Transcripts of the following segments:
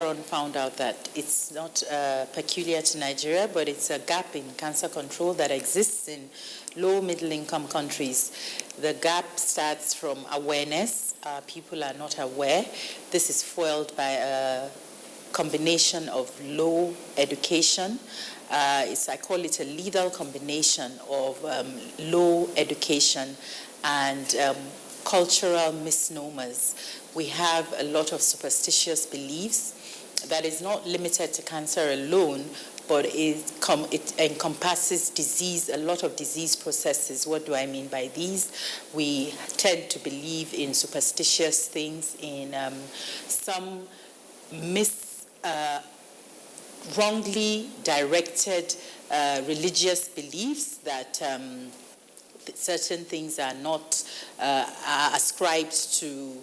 on found out that it's not peculiar to Nigeria, but it's a gap in cancer control that exists in low middle income countries. The gap starts from awareness. People are not aware. This is fueled by a combination of low education. I call it a lethal combination of low education and cultural misnomers. We have a lot of superstitious beliefs that is not limited to cancer alone, but it encompasses disease, a lot of disease processes. What do I mean by these? We tend to believe in superstitious things, in some wrongly directed religious beliefs that certain things are not are ascribed to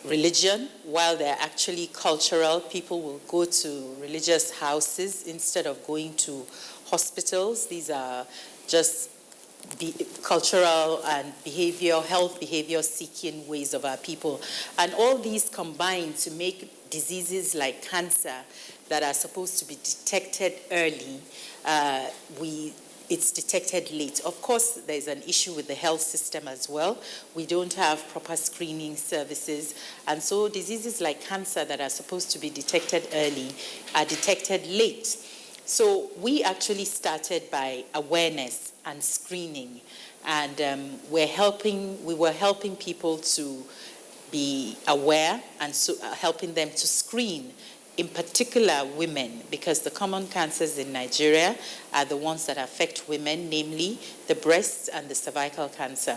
religion, while they're actually cultural. People will go to religious houses instead of going to hospitals. These are just cultural and health behavior seeking ways of our people. And all these combine to make diseases like cancer that are supposed to be detected early, it's detected late. Of course, there's an issue with the health system as well. We don't have proper screening services. And so diseases like cancer that are supposed to be detected early are detected late. So we actually started by awareness and screening. And we were helping people to be aware and so helping them to screen, in particular women, because the common cancers in Nigeria are the ones that affect women, namely the breast and the cervical cancer.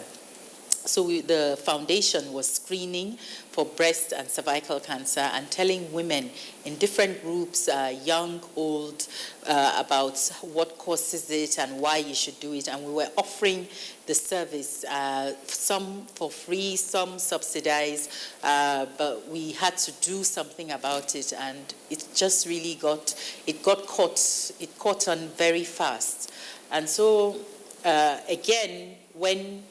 So the foundation was screening for breast and cervical cancer and telling women in different groups, young, old, about what causes it and why you should do it. And we were offering the service, some for free, some subsidized, but we had to do something about it, and it just really caught on very fast. And so, again, when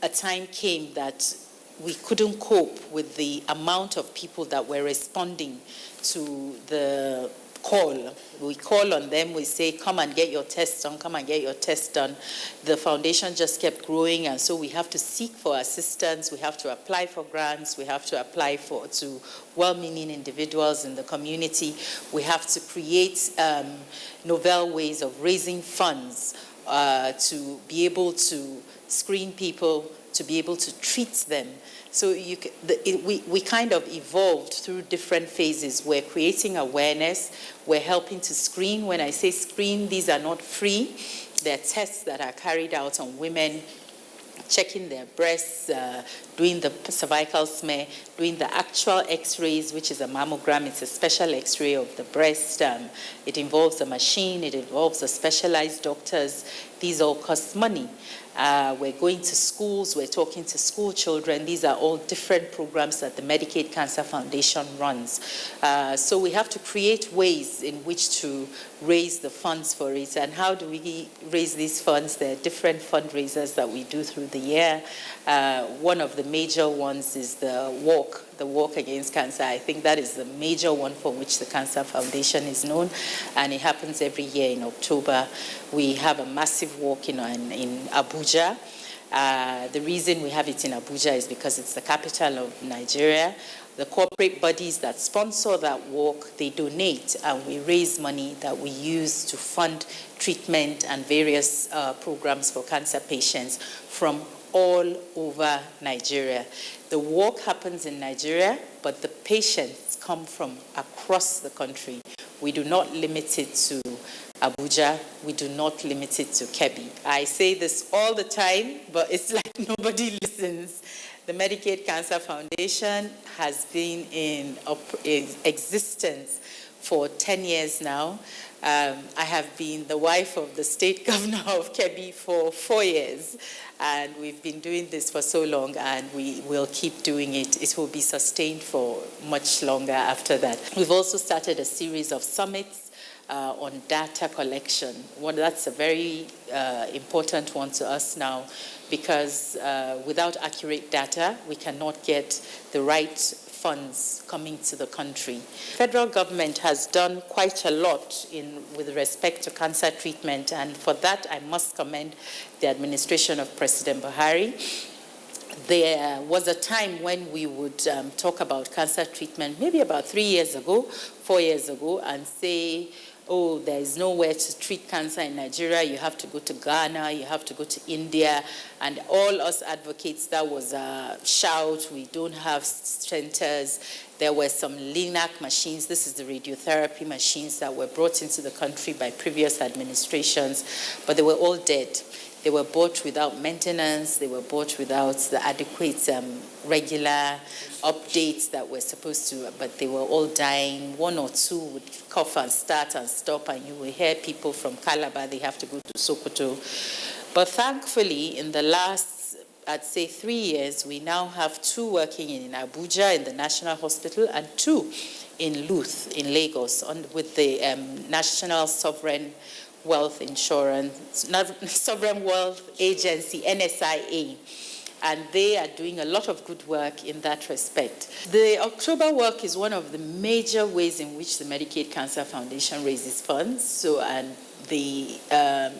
a time came that we couldn't cope with the amount of people that were responding to the call. We call on them, we say, come and get your test done, come and get your test done. The foundation just kept growing, and so we have to seek for assistance, we have to apply for grants, we have to apply to well-meaning individuals in the community. We have to create novel ways of raising funds to be able to screen people, to be able to treat them. So we kind of evolved through different phases. We're creating awareness, we're helping to screen. When I say screen, these are not free. They're tests that are carried out on women, checking their breasts, doing the cervical smear, doing the actual x-rays, which is a mammogram. It's a special x-ray of the breast. It involves a machine, it involves a specialized doctors. These all cost money. We're going to schools, we're talking to school children. These are all different programs that the Medicaid Cancer Foundation runs. So we have to create ways in which to raise the funds for it. And how do we raise these funds? There are different fundraisers that we do through the year. One of the major ones is the Walk Against Cancer. I think that is the major one for which the Cancer Foundation is known, and it happens every year in October. We have a massive walk in Abuja. The reason we have it in Abuja is because it's the capital of Nigeria. The corporate bodies that sponsor that walk, they donate, and we raise money that we use to fund treatment and various programs for cancer patients from all over Nigeria. The walk happens in Nigeria, but the patients come from across the country. We do not limit it to Abuja. We do not limit it to Kebbi. I say this all the time, but it's like nobody listens. The Medicaid Cancer Foundation has been in existence for 10 years now. I have been the wife of the state governor of Kebbi for 4 years, and we've been doing this for so long, and we will keep doing it. It will be sustained for much longer after that. We've also started a series of summits on data collection. That's a very important one to us now, because without accurate data, we cannot get the right funds coming to the country. Federal government has done quite a lot with respect to cancer treatment, and for that I must commend the administration of President Buhari. There was a time when we would talk about cancer treatment, maybe about 3 years ago, 4 years ago, and say, oh, there is nowhere to treat cancer in Nigeria, you have to go to Ghana, you have to go to India, and all us advocates, that was a shout, we don't have centers. There were some LINAC machines, this is the radiotherapy machines that were brought into the country by previous administrations, but they were all dead. They were bought without maintenance, they were bought without the adequate regular updates that were supposed to, but they were all dying. One or two would cough and start and stop, and you will hear people from Calabar, they have to go to Sokoto. But thankfully, in the last, I'd say 3 years, we now have 2 working in Abuja in the National Hospital and 2 in Luth in Lagos with the National Sovereign Wealth Insurance, Sovereign Wealth Agency, NSIA, and they are doing a lot of good work in that respect. The October work is one of the major ways in which the Medicaid Cancer Foundation raises funds, and the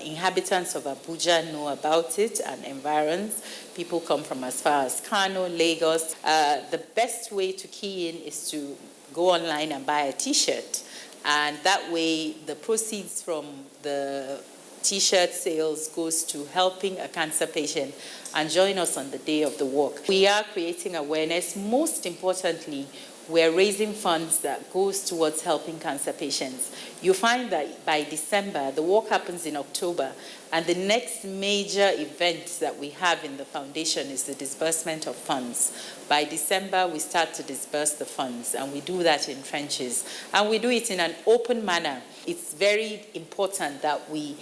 inhabitants of Abuja know about it and environs. People come from as far as Kano, Lagos. The best way to key in is to go online and buy a T-shirt. And that way, the proceeds from the T-shirt sales goes to helping a cancer patient, and join us on the day of the walk. We are creating awareness. Most importantly, we're raising funds that goes towards helping cancer patients. You find that by December, the walk happens in October, and the next major event that we have in the foundation is the disbursement of funds. By December, we start to disburse the funds, and we do that in trenches. And we do it in an open manner. It's very important that we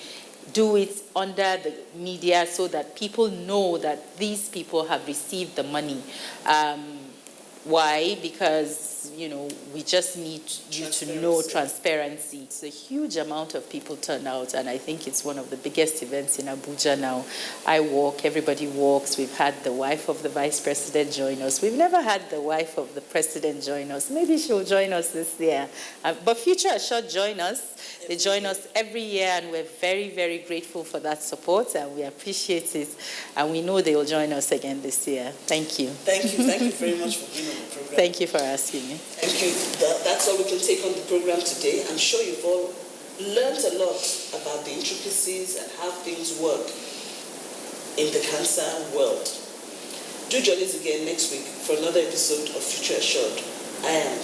do it under the media so that people know that these people have received the money. Why? Because, we just need you to know transparency. It's a huge amount of people turn out, and I think it's one of the biggest events in Abuja now. I walk, everybody walks. We've had the wife of the vice president join us. We've never had the wife of the president join us. Maybe she'll join us this year. But Future Assured join us. They join us every year, and we're very, very grateful for that support, and we appreciate it. And we know they will join us again this year. Thank you. Thank you. Thank you very much for being on the program. Thank you for asking me. Thank you. That's all we can take on the program today. I'm sure you've all learned a lot about the intricacies and how things work in the cancer world. Do join us again next week for another episode of Future Assured. I am